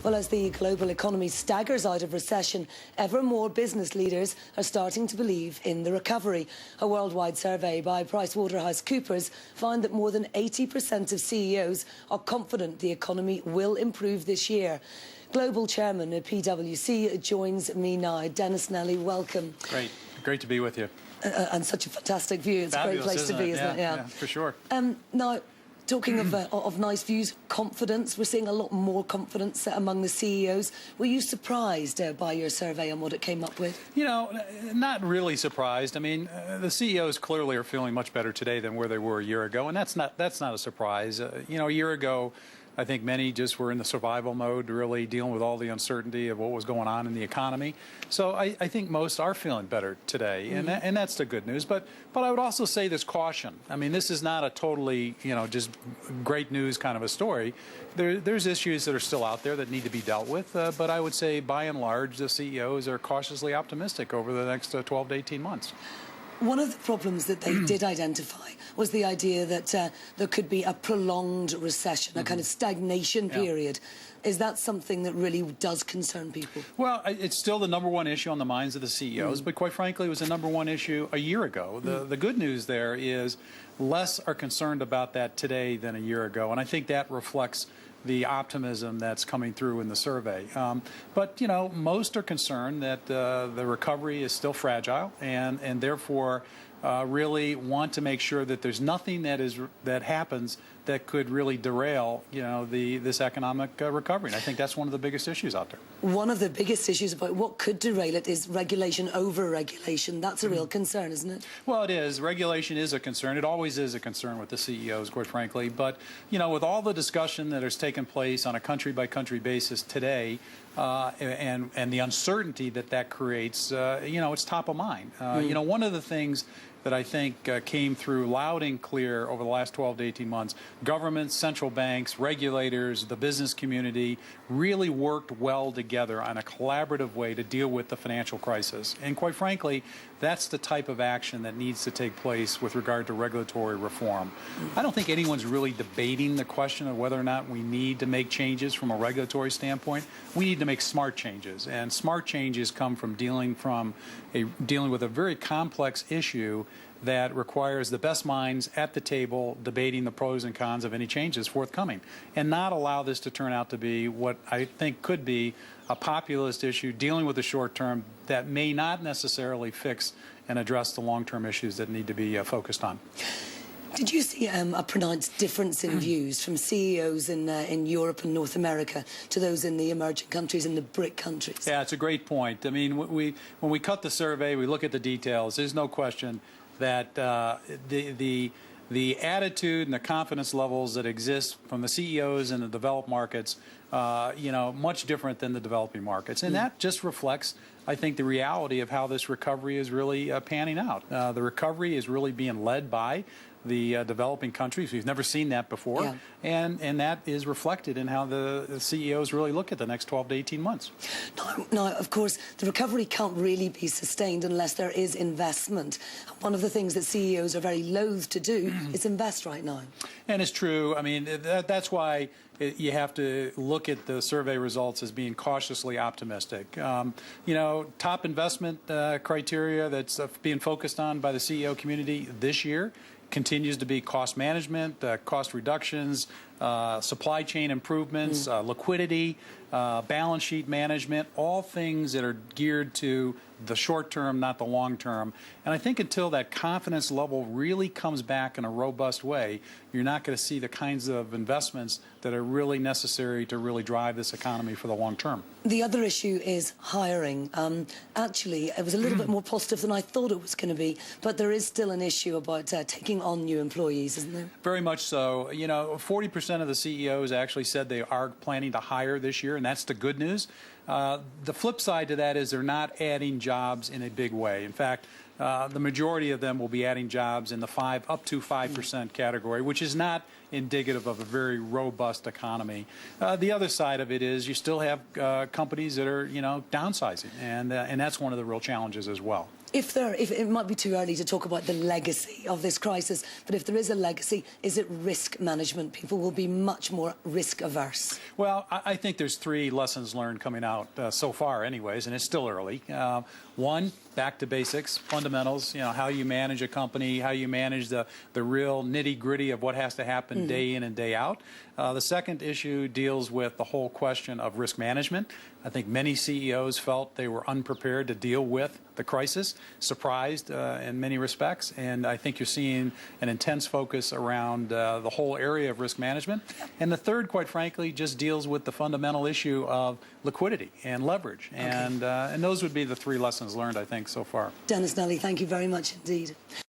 Well, as the global economy staggers out of recession, ever more business leaders are starting to believe in the recovery. A worldwide survey by PriceWaterhouseCoopers found that more than 80% of CEOs are confident the economy will improve this year. Global Chairman of PwC joins me now. Dennis, Nally, welcome. Great to be with you. And such a fantastic view. It's Fabulous, a great place to be, isn't it? Yeah, for sure. Now, talking of nice views, confidence, we're seeing a lot more confidence among the CEOs. Were you surprised by your survey and what it came up with? You know, not really surprised. I mean, the CEOs clearly are feeling much better today than where they were a year ago, and that's not a surprise. You know, a year ago, I think many just were in the survival mode, really dealing with all the uncertainty of what was going on in the economy. So I think most are feeling better today, and that's the good news. But I would also say there's caution. I mean, this is not a totally, just great news kind of a story. There's issues that are still out there that need to be dealt with, but I would say by and large the CEOs are cautiously optimistic over the next 12 to 18 months. One of the problems that they did identify was the idea that there could be a prolonged recession, a kind of stagnation period. Is that something that really does concern people? Well, it's still the #1 issue on the minds of the CEOs, but quite frankly, it was the #1 issue a year ago. The good news there is less are concerned about that today than a year ago, and I think that reflects the optimism that's coming through in the survey. But, most are concerned that the recovery is still fragile and therefore really want to make sure that there's nothing that happens that could really derail, this economic recovery. And I think that's one of the biggest issues out there. One of the biggest issues about what could derail it is regulation over regulation. That's a real concern, isn't it? Well, it is. Regulation is a concern. It always is a concern with the CEOs, quite frankly. But, with all the discussion that has taken place on a country-by-country basis today, and the uncertainty that creates, it's top of mind. One of the things that I think came through loud and clear over the last 12 to 18 months, governments, central banks, regulators, the business community really worked well together on a collaborative way to deal with the financial crisis. And quite frankly, that's the type of action that needs to take place with regard to regulatory reform. I don't think anyone's really debating the question of whether or not we need to make changes from a regulatory standpoint. We need to make smart changes, and smart changes come from dealing with a very complex issue that requires the best minds at the table debating the pros and cons of any changes forthcoming, and not allow this to turn out to be what I think could be a populist issue dealing with the short term that may not necessarily fix and address the long-term issues that need to be focused on. Did you see a pronounced difference in views from CEOs in Europe and North America to those in the emerging countries and the BRIC countries? Yeah, it's a great point. I mean, when we cut the survey, we look at the details. There's no question that the attitude and the confidence levels that exist from the CEOs in the developed markets, much different than the developing markets. And that just reflects, I think, the reality of how this recovery is really panning out. The recovery is really being led by the developing countries. We've never seen that before, and that is reflected in how the CEOs really look at the next 12 to 18 months. Now, of course, the recovery can't really be sustained unless there is investment. One of the things that CEOs are very loath to do is invest right now. And it's true. I mean, that's why you have to look at the survey results as being cautiously optimistic. Top investment criteria that's being focused on by the CEO community this year continues to be cost management, cost reductions, supply chain improvements, liquidity, balance sheet management, all things that are geared to the short term, not the long term. And I think until that confidence level really comes back in a robust way, you're not going to see the kinds of investments that are really necessary to really drive this economy for the long term. The other issue is hiring. Actually, it was a little bit more positive than I thought it was going to be, but there is still an issue about taking on new employees, isn't there? Very much so. 40% of the CEOs actually said they are planning to hire this year, and that's the good news. The flip side to that is they're not adding jobs in a big way. In fact, the majority of them will be adding jobs in the up to 5% category, which is not indicative of a very robust economy. The other side of it is you still have companies that are, downsizing, and that's one of the real challenges as well. If it might be too early to talk about the legacy of this crisis, but if there is a legacy, is it risk management? People will be much more risk averse. Well, I think there's 3 lessons learned coming out so far anyways, and it's still early. One, back to basics, fundamentals, how you manage a company, how you manage the real nitty-gritty of what has to happen day in and day out. The second issue deals with the whole question of risk management. I think many CEOs felt they were unprepared to deal with the crisis, surprised in many respects, and I think you're seeing an intense focus around the whole area of risk management. And the third, quite frankly, just deals with the fundamental issue of liquidity and leverage. Okay. And those would be the 3 lessons learned, I think, so far. Dennis, Nally, thank you very much indeed.